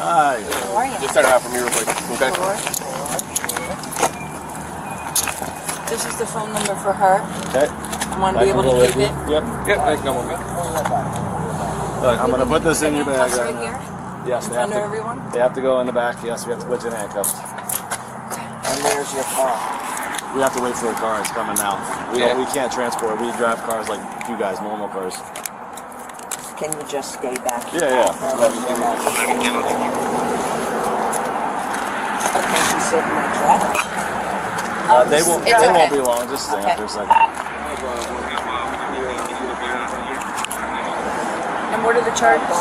Hi. How are you? Just turn it out for me real quick. Okay. Sure. This is the phone number for her. Okay. I want to be able to keep it. Yep. Yep, I can come on. Look, I'm gonna put this in your bag Handcuffs right right now. here? Yes, In front of everyone? They have to go in the back. Yes, we have to put you in handcuffs. And there's your car. We have to wait for the car. It's coming now. We can't transport. We drive cars like you guys, normal cars. Can you just stay back? Yeah. Okay, she's sitting in the truck. They won't be long. Just stay Okay. for a second. And what are the charges?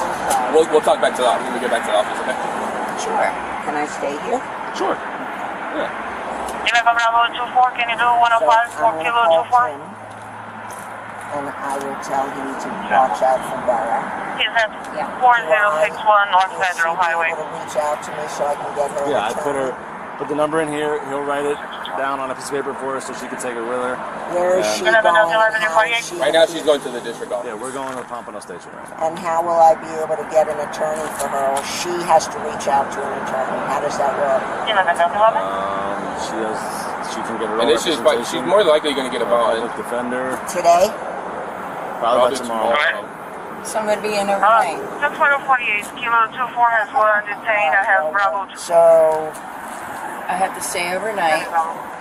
We'll talk back to the office when we get back to the office, okay? Sure. Can I stay here? Sure. Yeah. Bravo 24, can you do 105 for Kilo 24? And I will tell him to watch out for Barra. He's at 4061 North Federal Highway. Will reach out to me so I can get her. Yeah, I put the number in here. He'll write it down on a piece of paper for her so she can take it with her. Where is she going? Right now she's going to the district office. Yeah, we're going to Pompano Station right now. And how will I be able to get an attorney for her? Or she has to reach out to an attorney. How does that work? She can get her own And this is, she's more likely going to get a bond. Public defender. Today? Probably by tomorrow. So I'm going to be in overnight. 648, Kilo 24 has one detained. I have Bravo 2. So I have to stay overnight,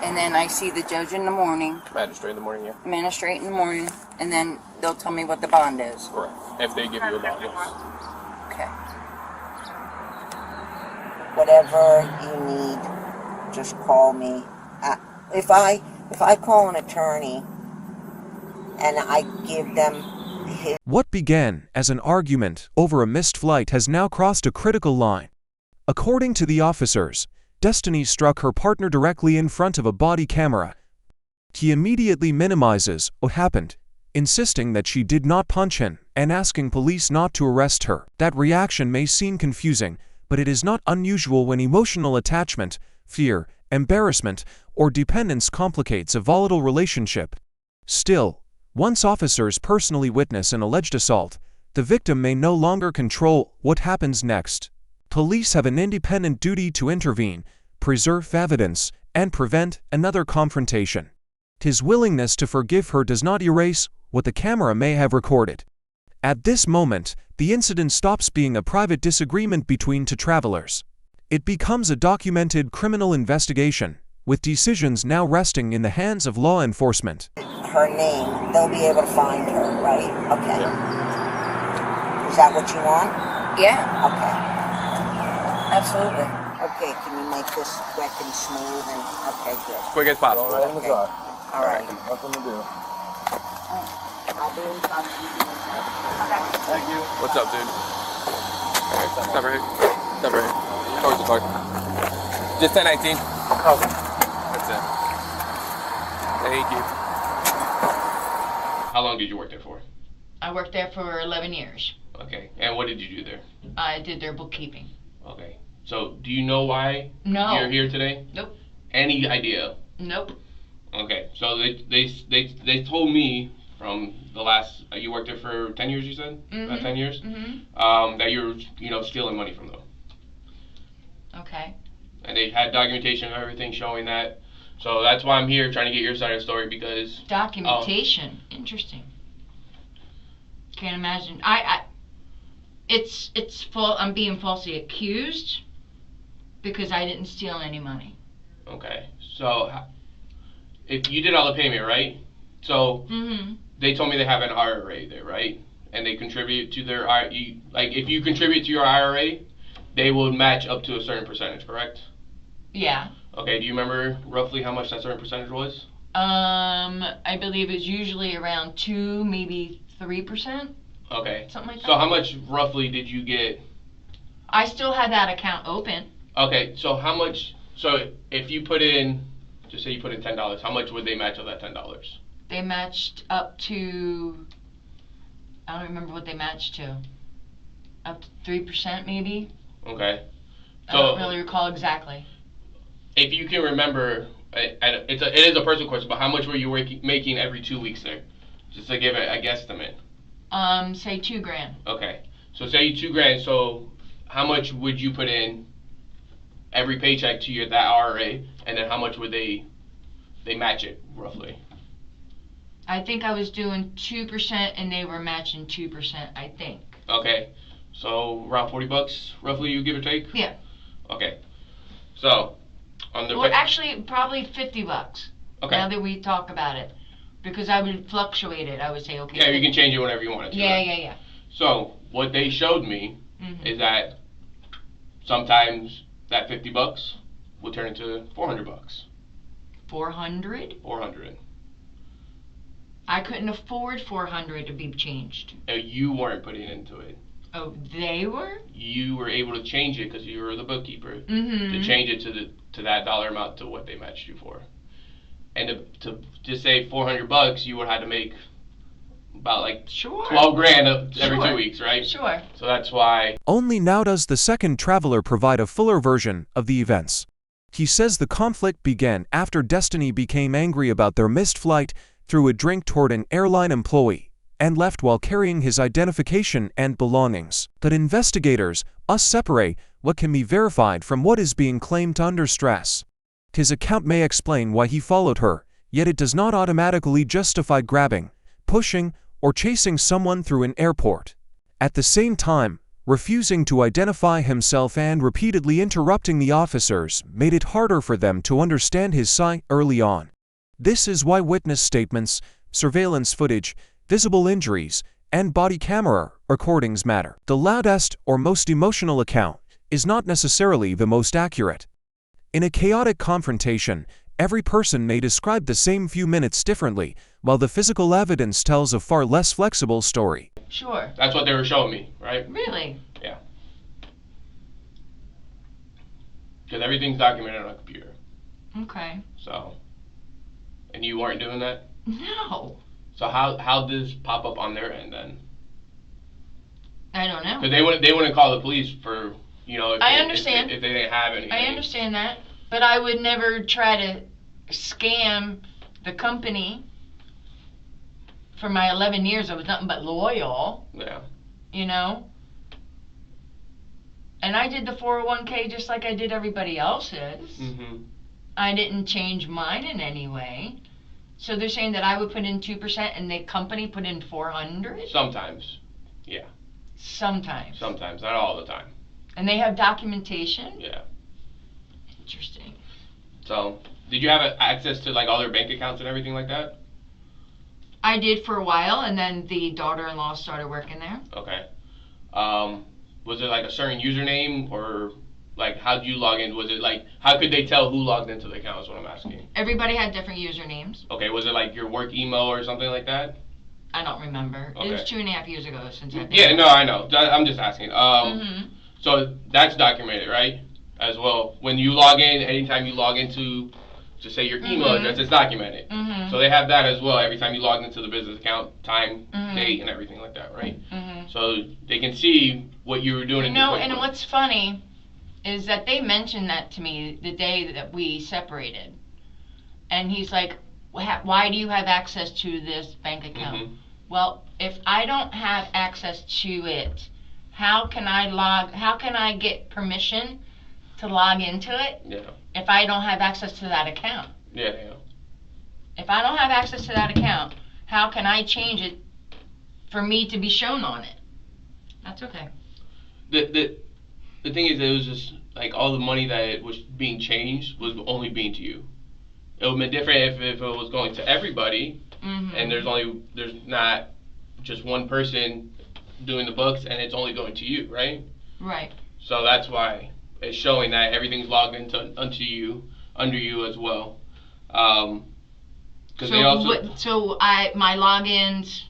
and then I see the judge in the morning, Magistrate in the morning, yeah. magistrate in the morning, and then they'll tell me what the bond is. Correct. If they give you a bond, yes. Okay. whatever you need, just call me. If I call an attorney and I give them his... What began as an argument over a missed flight has now crossed a critical line. According to the officers, Destiny struck her partner directly in front of a body camera. He immediately minimizes what happened, insisting that she did not punch him and asking police not to arrest her. That reaction may seem confusing, but it is not unusual when emotional attachment, fear, embarrassment, or dependence complicates a volatile relationship. Still, once officers personally witness an alleged assault, the victim may no longer control what happens next. Police have an independent duty to intervene, preserve evidence, and prevent another confrontation. His willingness to forgive her does not erase what the camera may have recorded. At this moment, the incident stops being a private disagreement between two travelers. It becomes a documented criminal investigation, with decisions now resting in the hands of law enforcement. Her name, they'll be able to find her, right? Okay. Yeah. Is that what you want? Yeah, Okay. absolutely. Okay, can you make this quick and smooth and, okay, good. Quick as possible. Right in the car. All right. Nothing to do. I'll be in touch with you. Thank you. What's up, dude? Stop right here. Stop right here. Towards the car. Just 1019. Okay. That's it. Thank you. How long did you work there for? I worked there for 11 years. Okay. And what did you do there? I did their bookkeeping. Okay. So, do you know why No. you're here today? Nope. Any idea? Nope. Okay. So they told me from the last you worked there for 10 years. You said about 10 years. Mm-hmm. That you're stealing money from them. Okay. And they had documentation of everything showing that. So that's why I'm here trying to get your side of the story because Documentation. Interesting. Can't imagine. It's full. I'm being falsely accused because I didn't steal any money. Okay. So if you did all the payment, right? So they told me they have an IRA there, right? And they contribute to their if you contribute to your IRA, they will match up to a certain percentage, correct? Yeah. Okay, do you remember roughly how much that certain percentage was? I believe it's usually around 2, maybe 3%. Okay. Something like that. So how much roughly did you get? I still had that account open. Okay, so how much, so if you put in, just say you put in $10, how much would they match of that $10? They matched up to, I don't remember what they matched to. Up to 3% maybe. Okay. I don't really recall exactly. If you can remember, it is a personal question, but how much were you making every 2 weeks there? Just to give it a guesstimate. Say $2,000. Okay. So say $2,000, so how much would you put in every paycheck to that IRA, and then how much would they match it roughly? I think I was doing 2% and they were matching 2%, I think. Okay, so around $40 roughly, you give or take? Yeah. Okay, so on the Well, actually, probably $50. Okay. Now that we talk about it, because I would fluctuate it. I would say, okay. Yeah, you can change it whenever you want it to. Yeah, right? yeah. So what they showed me is that sometimes that $50 will turn into $400. 400? 400. I couldn't afford 400 to be changed. You weren't putting into it. Oh, they were? You were able to change it because you were the bookkeeper Mm-hmm. to change it to that dollar amount to what they matched you for. And to just say $400, you would have to make about like Sure. 12 grand every Sure. 2 weeks, right? Sure. So that's why. Only now does the second traveler provide a fuller version of the events. He says the conflict began after Destiny became angry about their missed flight, threw a drink toward an airline employee, and left while carrying his identification and belongings. But investigators separate what can be verified from what is being claimed under stress. His account may explain why he followed her, yet it does not automatically justify grabbing, pushing, or chasing someone through an airport. At the same time, refusing to identify himself and repeatedly interrupting the officers made it harder for them to understand his side early on. This is why witness statements, surveillance footage, visible injuries, and body camera recordings matter. The loudest or most emotional account is not necessarily the most accurate. In a chaotic confrontation, every person may describe the same few minutes differently, while the physical evidence tells a far less flexible story. Sure. That's what they were showing me, right? Really? Yeah. Because everything's documented on a computer. Okay. So, and you weren't doing that? No. So how did this pop up on their end then? I don't know. Because they wouldn't call the police for, if I they, understand. if they didn't have anything. I understand that. But I would never try to scam the company. For my 11 years, I was nothing but loyal. Yeah. And I did the 401k just like I did everybody else's. Mm-hmm. I didn't change mine in any way. So they're saying that I would put in 2% and the company put in 400? Sometimes. Yeah. Sometimes. Sometimes, not all the time. And they have documentation? Yeah. Interesting. So, did you have access to like all their bank accounts and everything like that? I did for a while, and then the daughter-in-law started working there. Okay. Was it like a certain username, or like how did you log in? Was it like, how could they tell who logged into the account is what I'm asking? Everybody had different usernames. Okay, was it like your work email or something like that? I don't remember. Okay. It was 2.5 years ago since I've been Yeah, no, I know. I'm just asking. Mm-hmm. So that's documented, right? As well. When you log in, anytime you log into, just say your email address, it's documented. Mm-hmm. So they have that as well every time you log into the business account, time, Mm-hmm. date, and everything like that, right? Mm-hmm. So they can see what you were doing in your And QuickBooks. what's funny is that they mentioned that to me the day that we separated. And he's like, why do you have access to this bank account? Mm-hmm. Well, if I don't have access to it, how can I get permission to log into it Yeah. if I don't have access to that account? Yeah, yeah. If I don't have access to that account, how can I change it for me to be shown on it? That's okay. The thing is, it was just like all the money that was being changed was only being to you. It would have been different if it was going to everybody, Mm-hmm. and there's not just one person doing the books, and it's only going to you, right? Right. So that's why it's showing that everything's logged into under you as well. Because they also my logins.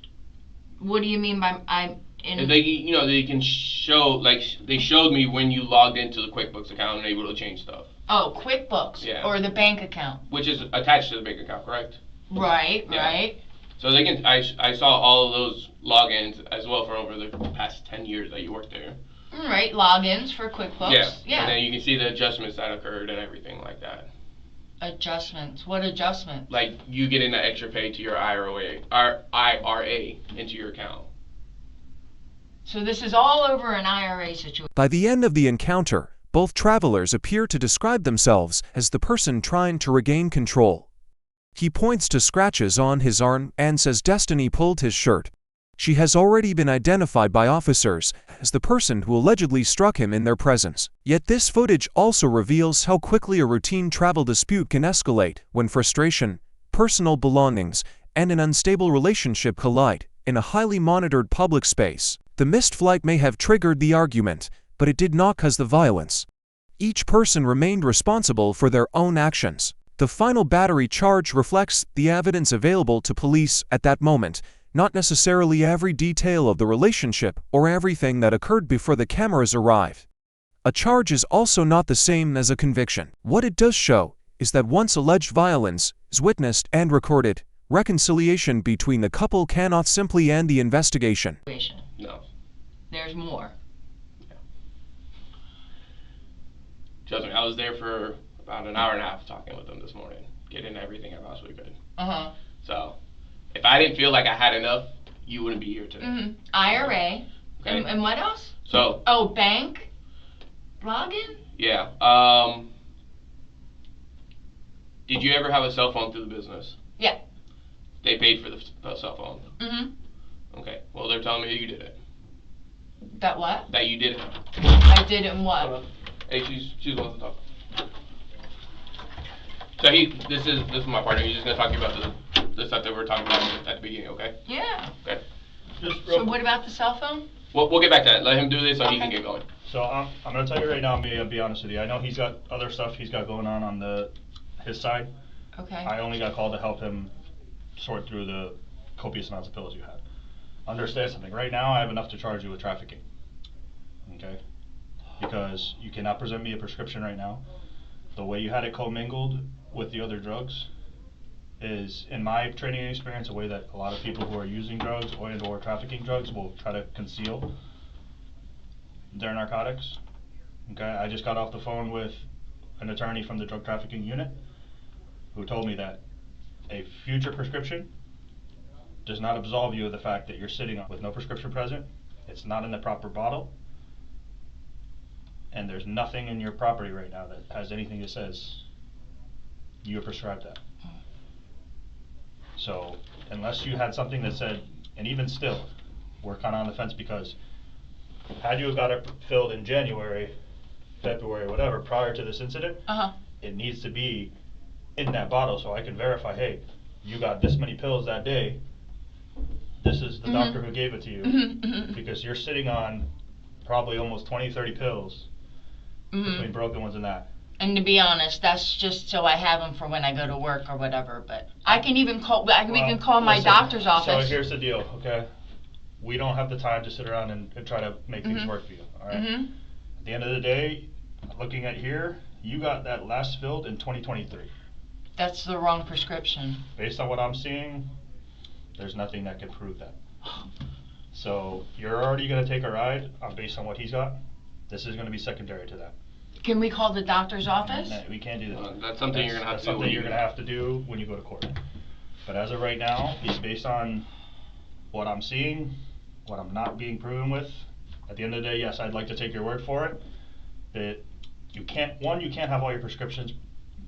What do you mean by they can show, like they showed me when you logged into the QuickBooks account and able to change stuff. Oh, QuickBooks. Yeah. Or the bank account. Which is attached to the bank account, correct? Right. Yeah. Right. So they can. I saw all of those logins as well for over the past 10 years that you worked there. Right. Logins for QuickBooks. Yeah. And then you can see the adjustments that occurred and everything like that. Adjustments. What adjustments? Like you getting the extra pay to your IRA into your account. So this is all over an IRA situation. By the end of the encounter, both travelers appear to describe themselves as the person trying to regain control. He points to scratches on his arm and says Destiny pulled his shirt. She has already been identified by officers as the person who allegedly struck him in their presence. Yet this footage also reveals how quickly a routine travel dispute can escalate when frustration, personal belongings, and an unstable relationship collide in a highly monitored public space. The missed flight may have triggered the argument, but it did not cause the violence. Each person remained responsible for their own actions. The final battery charge reflects the evidence available to police at that moment, not necessarily every detail of the relationship or everything that occurred before the cameras arrived. A charge is also not the same as a conviction. What it does show is that once alleged violence is witnessed and recorded, reconciliation between the couple cannot simply end the investigation. No. There's more. Trust me, I was there for about an hour and a half talking with them this morning, getting everything I possibly could. So, if I didn't feel like I had enough, you wouldn't be here today. IRA. Okay. And what else? So. Oh, bank? Login? Yeah. Did you ever have a cell phone through the business? Yeah. They paid for the cell phone? Okay. Well, they're telling me you did it. That what? That you did it. I did it in what? Hey, she's the one to talk. So this is my partner. He's just gonna talk to you about the stuff that we were talking about at the beginning, okay? Yeah. Okay. So what about the cell phone? We'll get back to that. Let him do this so he can get going. So I'm gonna tell you right now. I'm gonna be honest with you. I know he's got other stuff he's got going on his side. Okay. I only got called to help him sort through the copious amounts of pills you had. Understand something. Right now, I have enough to charge you with trafficking. Okay. Because you cannot present me a prescription right now. The way you had it commingled with the other drugs is, in my training experience, a way that a lot of people who are using drugs or trafficking drugs will try to conceal their narcotics. Okay, I just got off the phone with an attorney from the drug trafficking unit who told me that a future prescription does not absolve you of the fact that you're sitting with no prescription present, it's not in the proper bottle, and there's nothing in your property right now that has anything that says you're prescribed that. So unless you had something that said, and even still, we're kind of on the fence, because had you have got it filled in January, February, whatever, prior to this incident, it needs to be in that bottle so I can verify, hey, you got this many pills that day, this is the doctor who gave it to you, because you're sitting on probably almost 20, 30 pills between broken ones and that. And to be honest, that's just so I have them for when I go to work or whatever. But I can even call. We can call my doctor's office. So here's the deal, okay? We don't have the time to sit around and try to make things work for you. All right. At the end of the day, looking at here, you got that last filled in 2023. That's the wrong prescription. Based on what I'm seeing, there's nothing that can prove that. So you're already going to take a ride based on what he's got. This is going to be secondary to that. Can we call the doctor's office? No, we can't do that. That's something you're going to have to do. Something you're going to have to do when you go to court. But as of right now, based on what I'm seeing, what I'm not being proven with, at the end of the day, yes, I'd like to take your word for it. That you can't have all your prescriptions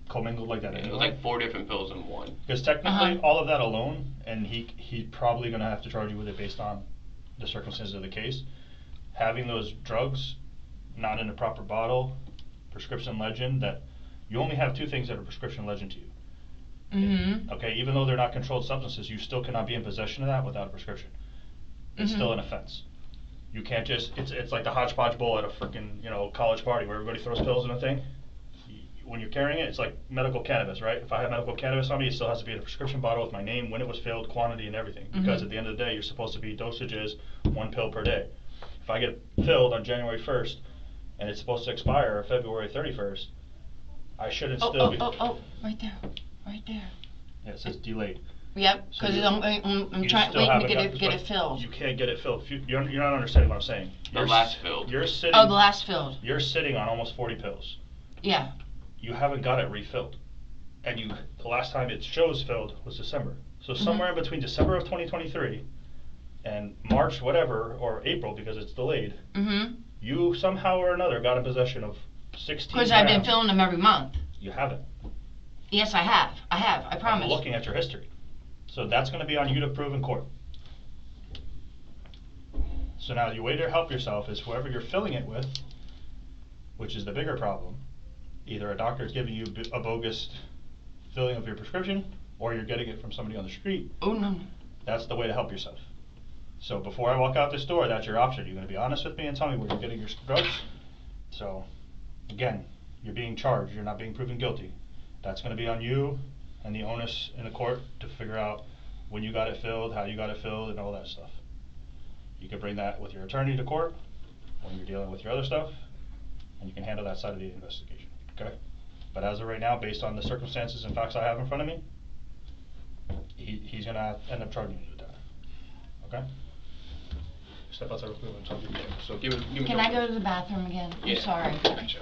commingled like that anyway. It was like 4 different pills in one. Because technically, all of that alone, and he's probably going to have to charge you with it based on the circumstances of the case. Having those drugs not in a proper bottle, prescription legend, that you only have 2 things that are prescription legend to you. Okay, even though they're not controlled substances, you still cannot be in possession of that without a prescription. It's still an offense. You can't just, it's like the hodgepodge bowl at a freaking, college party where everybody throws pills in a thing. When you're carrying it, it's like medical cannabis, right? If I have medical cannabis on me, it still has to be in a prescription bottle with my name, when it was filled, quantity, and everything. Because at the end of the day, you're supposed to be dosages 1 pill per day. If I get filled on January 1st, and it's supposed to expire February 31st, I shouldn't still be. Right there. Yeah, it says delayed. Yep, because So I'm trying waiting to get it filled. You can't get it filled. You're not understanding what I'm saying. The last filled. You're sitting. Oh, the last filled. You're sitting on almost 40 pills. Yeah. You haven't got it refilled, and the last time it shows filled was December. So somewhere in between December of 2023 and March, whatever, or April, because it's delayed, Mm-hmm. you somehow or another got in possession of 16 Because I've been grams. filling them every month. You haven't. Yes, I have. I promise. I'm looking at your history. So that's going to be on you to prove in court. So now the way to help yourself is whoever you're filling it with, which is the bigger problem, either a doctor is giving you a bogus filling of your prescription, or you're getting it from somebody on the street. Oh, no. That's the way to help yourself. So before I walk out this door, that's your option. You're going to be honest with me and tell me where you're getting your drugs. So, again, you're being charged. You're not being proven guilty. That's going to be on you and the onus in the court to figure out when you got it filled, how you got it filled, and all that stuff. You can bring that with your attorney to court when you're dealing with your other stuff, and you can handle that side of the investigation. Okay? But as of right now, based on the circumstances and facts I have in front of me, he's going to end up charging you with that. Okay? Step outside real quick and talk to you. So give me. Can I go to the bathroom again? Yeah. I'm sorry. Gotcha.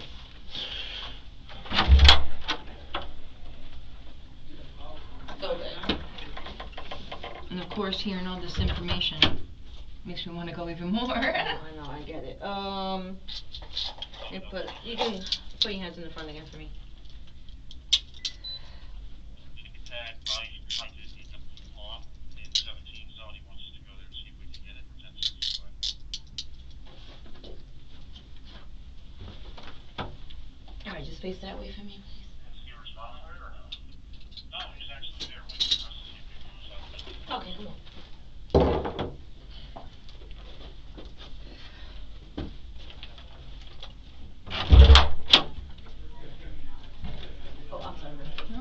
So good. And of course, hearing all this information makes me want to go even more. I know, I get it. You can put your hands in the front again for me. Alright, just face that way for me.